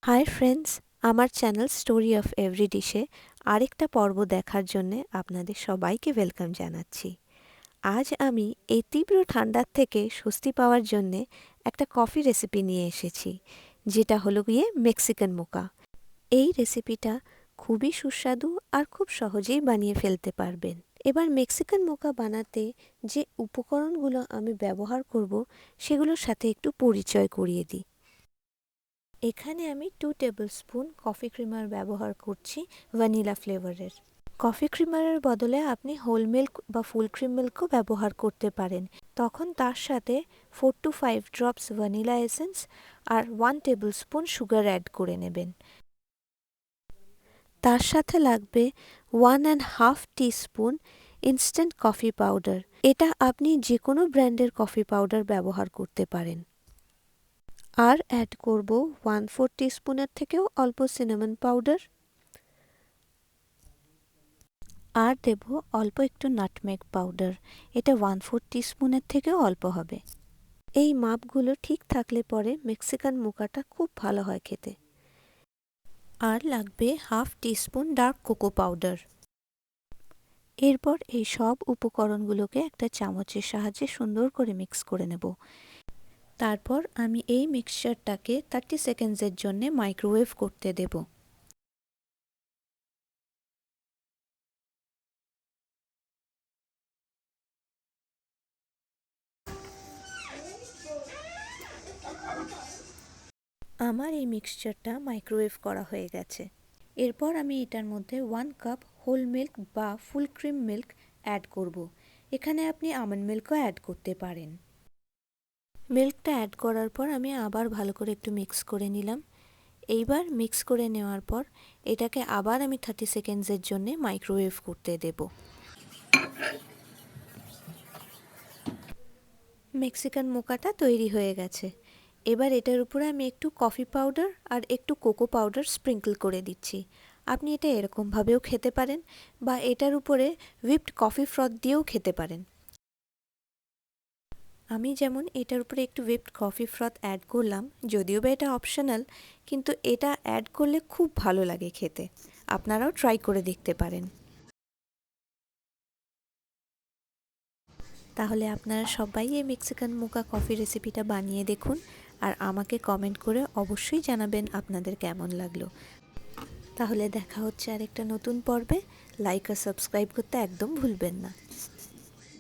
Hi friends, আমার channel story of every ডিশে আরেকটা পর্ব দেখার জন্যে আপনাদের সবাইকে ওয়েলকাম জানাচ্ছি। আজ আমি এই তীব্র ঠান্ডার থেকে স্বস্তি পাওয়ার জন্যে একটা কফি রেসিপি নিয়ে এসেছি, যেটা হলো গিয়ে মেক্সিকান মোকা। এই রেসিপিটা খুবই সুস্বাদু আর খুব সহজেই বানিয়ে ফেলতে পারবেন। এবার মেক্সিকান মোকা বানাতে যে উপকরণগুলো আমি ব্যবহার করব সেগুলোর সাথে একটু পরিচয় করিয়ে দিই। এখানে আমি 2 টেবিলস্পুন কফি ক্রিমার ব্যবহার করছি ভ্যানিলা ফ্লেভারের। কফি ক্রিমারের বদলে আপনি হোল মিল্ক বা ফুল ক্রিম মিল্কও ব্যবহার করতে পারেন। তখন তার সাথে 4 to 5 ড্রপস ভ্যানিলা এসেন্স আর 1 টেবিলস্পুন সুগার অ্যাড করে নেবেন। তার সাথে লাগবে 1.5 টিস্পুন ইনস্ট্যান্ট কফি পাউডার। এটা আপনি যে কোনো ব্র্যান্ডের কফি পাউডার ব্যবহার করতে পারেন। আর অ্যাড করব 1/4 টিস্পুনের থেকেও অল্প সিনামন পাউডার, আর দেব অল্প একটু নাটমেগ পাউডার। এটা 1/4 টিস্পুনের থেকেও অল্প হবে। এই মাপগুলো ঠিক থাকলে পরে মেক্সিকান মোকাটা খুব ভালো হয় খেতে। আর লাগবে 1/2 টিস্পুন ডার্ক কোকো পাউডার। এরপর এই সব উপকরণগুলোকে একটা চামচের সাহায্যে সুন্দর করে মিক্স করে নেব। তারপর আমি এই মিক্সচারটাকে 30 সেকেন্ডসের জন্য মাইক্রোওয়েভ করতে দেব। আমার এই মিক্সচারটা মাইক্রোওয়েভ করা হয়ে গেছে। এরপর আমি এটার মধ্যে 1 কাপ হোল মিল্ক বা ফুল ক্রিম মিল্ক অ্যাড করব। এখানে আপনি আমন্ড মিল্কও অ্যাড করতে পারেন। মিল্কটা অ্যাড করার পর আমি আবার ভালো করে একটু মিক্স করে নিলাম। এইবার মিক্স করে নেওয়ার পর এটাকে আবার আমি 30 সেকেন্ডসের জন্য মাইক্রোওয়েভ করতে দেব। মেক্সিকান মোকাটা তৈরি হয়ে গেছে। এবার এটার উপরে আমি একটু কফি পাউডার আর একটু কোকো পাউডার স্প্রিঙ্কল করে দিচ্ছি। আপনি এটা এরকমভাবেও খেতে পারেন বা এটার উপরে হুইপড কফি ফ্রথ দিয়েও খেতে পারেন। আমি যেমন এটার উপরে একটু হুইপড কফি ফ্রথ অ্যাড করলাম, যদিও বা এটা অপশনাল, কিন্তু এটা অ্যাড করলে খুব ভালো লাগে খেতে। আপনারাও ট্রাই করে দেখতে পারেন। তাহলে আপনারা সবাই এই মেক্সিকান মোকা কফি রেসিপিটা বানিয়ে দেখুন আর আমাকে কমেন্ট করে অবশ্যই জানাবেন আপনাদের কেমন লাগলো। তাহলে দেখা হচ্ছে আরেকটা নতুন পর্বে। লাইক আর সাবস্ক্রাইব করতে একদম ভুলবেন না।